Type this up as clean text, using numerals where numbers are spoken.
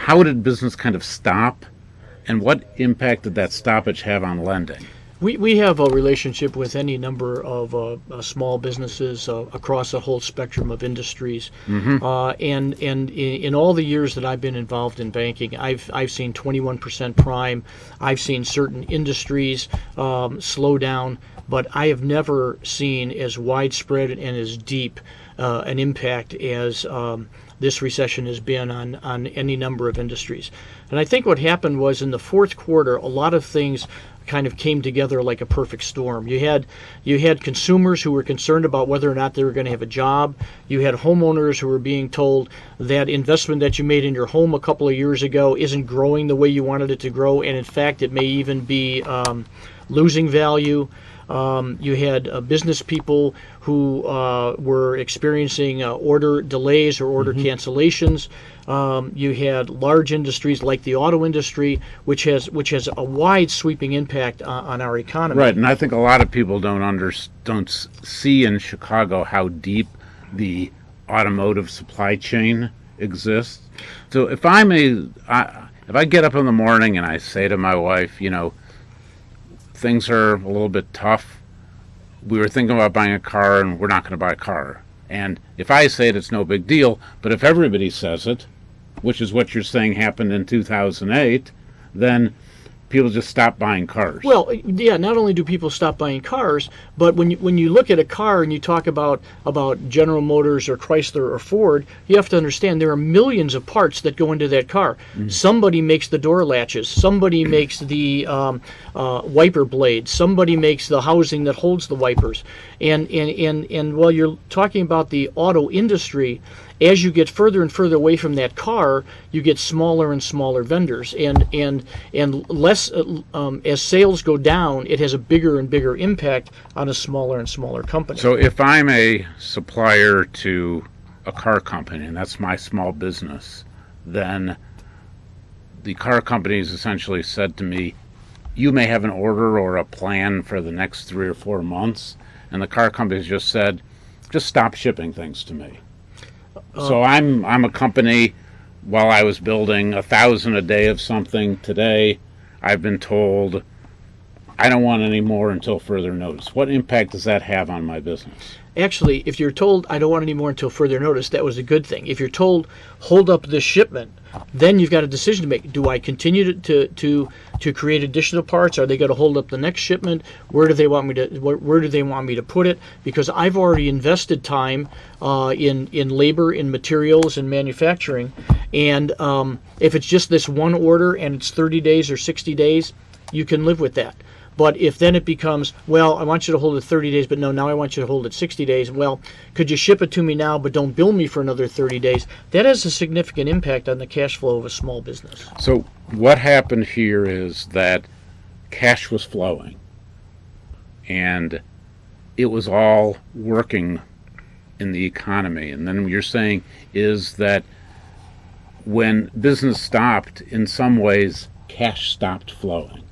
how did business kind of stop, and what impact did that stoppage have on lending? We have a relationship with any number of small businesses across a whole spectrum of industries, and in all the years that I've been involved in banking, I've seen 21% prime. I've seen certain industries slow down, but I have never seen as widespread and as deep an impact as this recession has been on any number of industries. And I think what happened was in the fourth quarter, a lot of things kind of came together like a perfect storm. You had consumers who were concerned about whether or not they were going to have a job. You had homeowners who were being told that investment that you made in your home a couple of years ago isn't growing the way you wanted it to grow, and in fact it may even be losing value. You had business people who were experiencing order delays or order cancellations. You had large industries like the auto industry, which has a wide sweeping impact on our economy. Right, and I think a lot of people don't see in Chicago how deep the automotive supply chain exists. So if I get up in the morning and I say to my wife, things are a little bit tough. We were thinking about buying a car, and we're not going to buy a car. And if I say it, it's no big deal. But if everybody says it, which is what you're saying happened in 2008, then people just stop buying cars. Well, yeah, not only do people stop buying cars, but when you look at a car and you talk about General Motors or Chrysler or Ford, you have to understand there are millions of parts that go into that car. Somebody makes the door latches, somebody makes the wiper blades, somebody makes the housing that holds the wipers. And while you're talking about the auto industry, as you get further and further away from that car, you get smaller and smaller vendors, and less as sales go down, it has a bigger and bigger impact on a smaller and smaller company. So if I'm a supplier to a car company, and that's my small business, then the car companies essentially said to me, you may have an order or a plan for the next 3 or 4 months, and the car companies just said, just stop shipping things to me. So I'm a company. While I was building 1,000 a day of something today, I've been told I don't want any more until further notice. What impact does that have on my business? Actually, if you're told I don't want any more until further notice, that was a good thing. If you're told hold up this shipment, then you've got a decision to make. Do I continue to create additional parts? Are they going to hold up the next shipment? Where do they want me to put it? Because I've already invested time in labor, in materials, in manufacturing, and if it's just this one order and it's 30 days or 60 days, you can live with that. But if then it becomes, well, I want you to hold it 30 days, but no, now I want you to hold it 60 days. Well, could you ship it to me now, but don't bill me for another 30 days? That has a significant impact on the cash flow of a small business. So what happened here is that cash was flowing, and it was all working in the economy. And then what you're saying is that when business stopped, in some ways, cash stopped flowing.